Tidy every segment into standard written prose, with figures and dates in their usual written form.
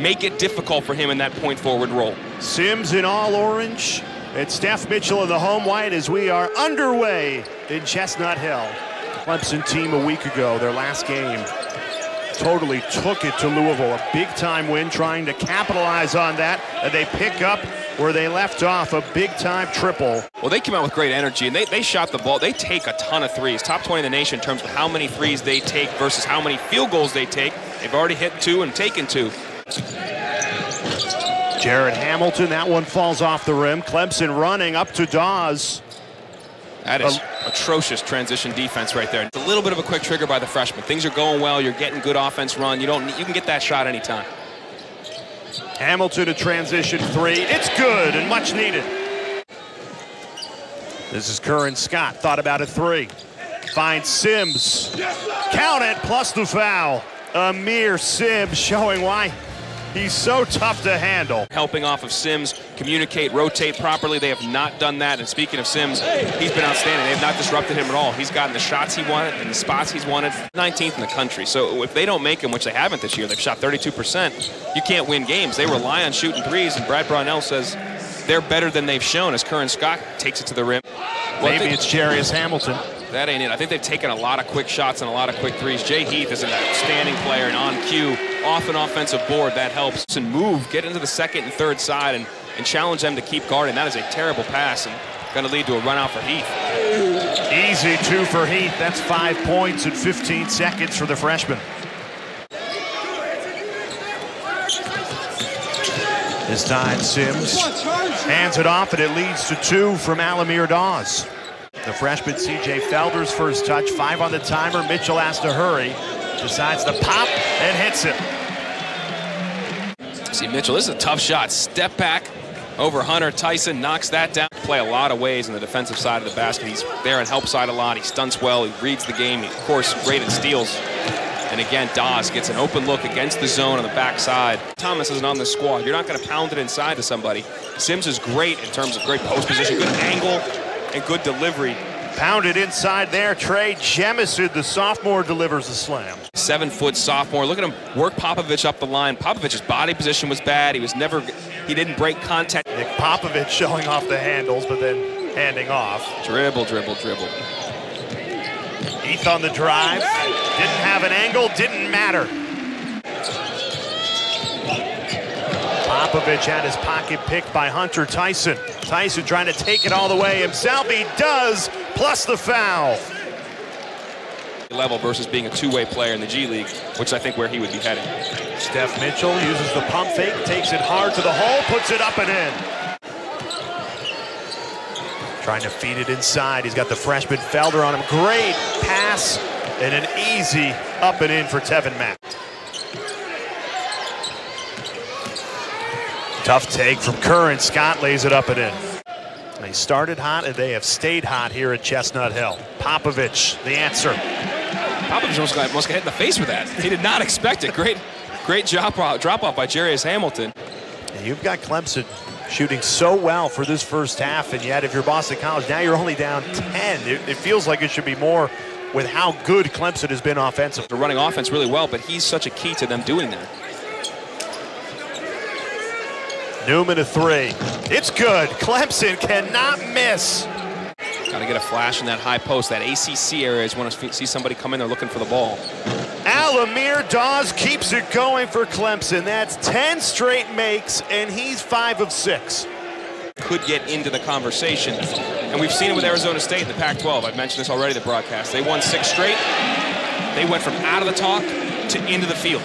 make it difficult for him in that point forward role. Sims in all orange. It's Steph Mitchell in the home white as we are underway in Chestnut Hill. Clemson team a week ago, their last game, totally took it to Louisville. A big-time win, trying to capitalize on that. And they pick up where they left off, a big-time triple. Well, they came out with great energy, and they shot the ball. They take a ton of threes. Top 20 in the nation in terms of how many threes they take versus how many field goals they take. They've already hit 2 and taken 2. Jared Hamilton, that one falls off the rim. Clemson running up to Dawes. That is atrocious transition defense right there. It's a little bit of a quick trigger by the freshman. Things are going well. You're getting good offense run. You can get that shot anytime. Hamilton a transition 3. It's good and much needed. This is Curran Scott. Thought about a 3. Finds Sims. Count it, plus the foul. Aamir Sims showing why he's so tough to handle. Helping off of Sims, communicate, rotate properly. They have not done that. And speaking of Sims, he's been outstanding. They have not disrupted him at all. He's gotten the shots he wanted and the spots he's wanted. 19th in the country. So if they don't make him, which they haven't this year, they've shot 32%, you can't win games. They rely on shooting threes, and Brad Brownell says they're better than they've shown as Curran Scott takes it to the rim. Well, maybe it's Jarius Hamilton. That ain't it. I think they've taken a lot of quick shots and a lot of quick threes. Jay Heath is an outstanding player and on cue, off an offensive board. That helps. And move, get into the second and third side and challenge them to keep guarding. That is a terrible pass and going to lead to a run out for Heath. Easy 2 for Heath. That's 5 points in 15 seconds for the freshman. This time Sims hands it off, and it leads to 2 from Al-Amir Dawes. The freshman C.J. Felder's first touch, 5 on the timer. Mitchell has to hurry, decides to pop and hits it. See Mitchell, this is a tough shot. Step back over Hunter. Tyson knocks that down. Play a lot of ways on the defensive side of the basket. He's there and help side a lot. He stunts well. He reads the game. He, of course, great at steals. And again, Dawes gets an open look against the zone on the backside. Thomas isn't on the squad. You're not going to pound it inside to somebody. Sims is great in terms of great post position, good angle, and good delivery. Pounded inside there. Trey Jemison, the sophomore, delivers the slam. 7-foot sophomore. Look at him work Popovich up the line. Popovich's body position was bad. He didn't break contact. Nick Popovich showing off the handles, but then handing off. Dribble, dribble, dribble. Heath on the drive. Didn't have an angle, didn't matter. Popovich had his pocket picked by Hunter Tyson. Tyson trying to take it all the way himself. He does, plus the foul. Level versus being a two-way player in the G League, which I think where he would be heading. Steph Mitchell uses the pump fake, takes it hard to the hole, puts it up and in. Trying to feed it inside. He's got the freshman Felder on him. Great pass and an easy up and in for Tevin Mack. Tough take from Curran. Scott lays it up and in. They started hot and they have stayed hot here at Chestnut Hill. Popovich, the answer. Popovich almost got hit in the face with that. He did not expect it. Great drop off by Jarius Hamilton. And you've got Clemson shooting so well for this first half, and yet if you're Boston College, now you're only down 10. It feels like it should be more with how good Clemson has been offensively. They're running offense really well, but he's such a key to them doing that. Newman a 3. It's good. Clemson cannot miss. Got to get a flash in that high post. That ACC area is when I see somebody come in there looking for the ball. Al-Amir Dawes keeps it going for Clemson. That's 10 straight makes, and he's 5 of 6. Could get into the conversation, and we've seen it with Arizona State in the Pac-12. I've mentioned this already in the broadcast. They won 6 straight. They went from out of the talk to into the field.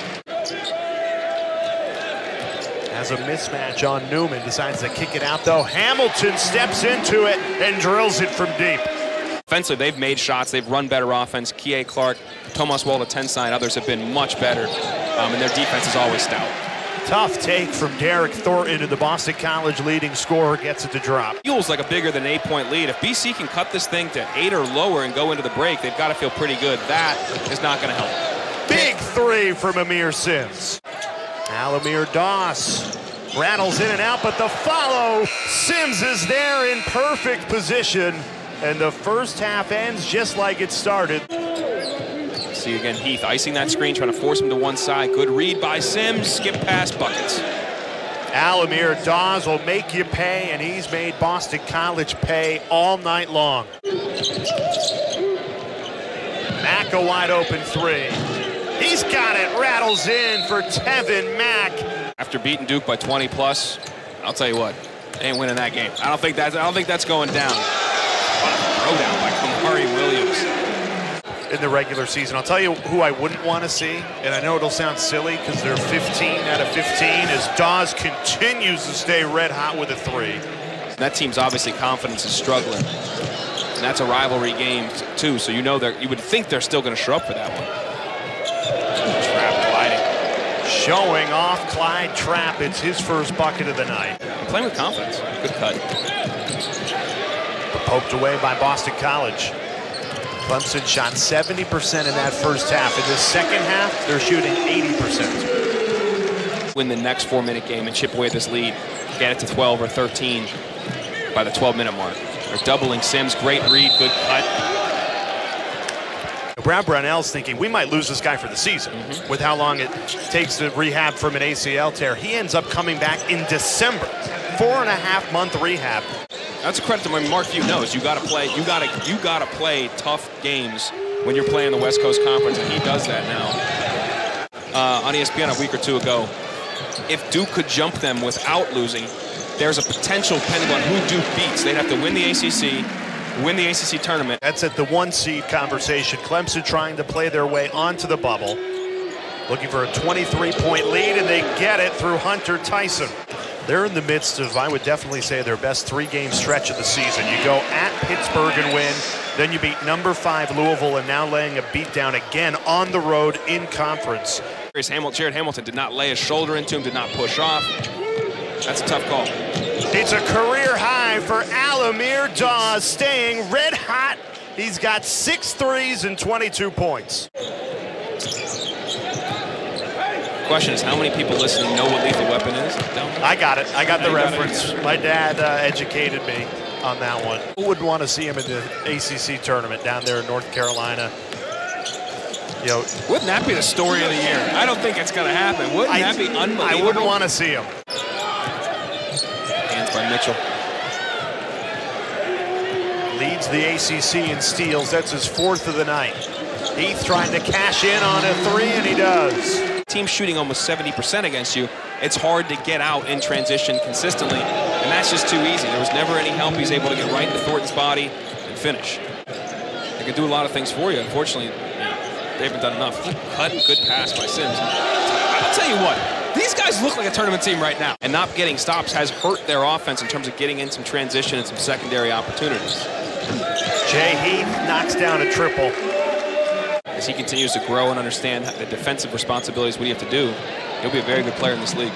Has a mismatch on Newman, decides to kick it out though. Hamilton steps into it and drills it from deep. Offensively, they've made shots. They've run better offense. Kie Clark, Tomas Walda, 10-side, others have been much better, and their defense is always stout. Tough take from Derek Thornton, and the Boston College leading scorer gets it to drop. Feels like a bigger than 8-point lead. If BC can cut this thing to 8 or lower and go into the break, they've got to feel pretty good. That is not going to help. Big 3 from Aamir Sims. Al-Amir Dawes rattles in and out, but the follow. Sims is there in perfect position, and the first half ends just like it started. See again, Heath icing that screen, trying to force him to one side. Good read by Sims, skip past buckets. Al-Amir Dawes will make you pay, and he's made Boston College pay all night long. Mack a wide open three. He's got it, rattles in for Tevin Mack. After beating Duke by 20 plus, I'll tell you what, they ain't winning that game. I don't think that's going down. What a throwdown by Kamari Williams. In the regular season, I'll tell you who I wouldn't want to see, and I know it'll sound silly because they're 15 out of 15, as Dawes continues to stay red hot with a three. That team's obviously confidence is struggling, and that's a rivalry game too, so you know you would think they're still going to show up for that one. Trap gliding. Showing off Clyde Trapp. It's his first bucket of the night. Playing with confidence. Good cut. Poked away by Boston College. Clemson shot 70% in that first half. In the second half, they're shooting 80%. Win the next 4-minute game and chip away this lead. Get it to 12 or 13 by the 12-minute mark. They're doubling Sims. Great read, good cut. Brad Brownell's thinking we might lose this guy for the season with how long it takes to rehab from an ACL tear. He ends up coming back in December. 4.5-month rehab. That's a credit to Mark Few knows you got to play. You got to play tough games when you're playing the West Coast Conference, and he does that now. On ESPN a week or two ago, if Duke could jump them without losing, there's a potential, depending on who Duke beats, they'd have to win the ACC, win the ACC tournament. That's at the 1-seed conversation. Clemson trying to play their way onto the bubble, looking for a 23-point lead, and they get it through Hunter Tyson. They're in the midst of, I would definitely say, their best 3-game stretch of the season. You go at Pittsburgh and win, then you beat number 5 Louisville, and now laying a beat down again on the road in conference. Jared Hamilton did not lay his shoulder into him, did not push off. That's a tough call. It's a career high for Al-Amir Dawes, staying red hot. He's got 6 threes and 22 points. Question is, how many people listening know what Lethal Weapon is? I got it. I got the reference. My dad educated me on that one. Who would want to see him in the ACC tournament down there in North Carolina? You know, wouldn't that be the story of the year? I don't think it's going to happen. Wouldn't that be unbelievable? I wouldn't want to see him. Hands by Mitchell. Leads the ACC in steals. That's his 4th of the night. Heath trying to cash in on a 3, and he does. Team shooting almost 70% against you. It's hard to get out in transition consistently, and that's just too easy. There was never any help. He's able to get right into Thornton's body and finish. They can do a lot of things for you. Unfortunately, they haven't done enough. Good cut, good pass by Sims. I'll tell you what, these guys look like a tournament team right now, and not getting stops has hurt their offense in terms of getting in some transition and some secondary opportunities. Jay Heath knocks down a triple. As he continues to grow and understand the defensive responsibilities, what you have to do, he'll be a very good player in this league.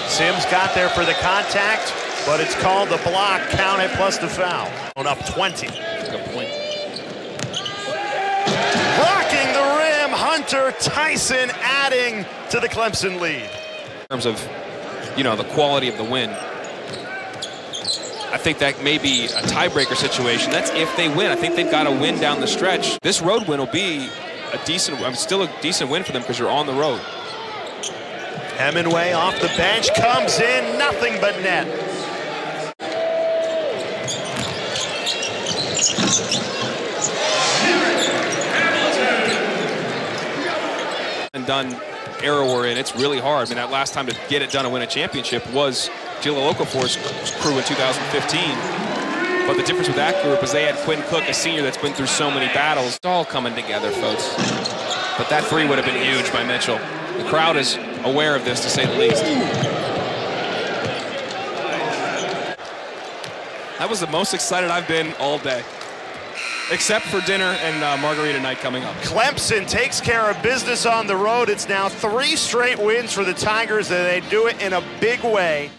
Sims got there for the contact, but it's called the block. Count it plus the foul. On up 20. Good point. Rocking the rim, Hunter Tyson adding to the Clemson lead. In terms of, the quality of the win, I think that may be a tiebreaker situation. That's if they win. I think they've got to win down the stretch. This road win will be still a decent win for them because you're on the road. Hemingway off the bench, comes in, nothing but net. And done era we're in, it's really hard. I mean, that last time to get it done and win a championship was Gila Okafor's crew in 2015. But the difference with that group is they had Quinn Cook, a senior that's been through so many battles. It's all coming together, folks. But that 3 would have been huge by Mitchell. The crowd is aware of this, to say the least. That was the most excited I've been all day. Except for dinner and margarita night coming up. Clemson takes care of business on the road. It's now 3 straight wins for the Tigers, and they do it in a big way.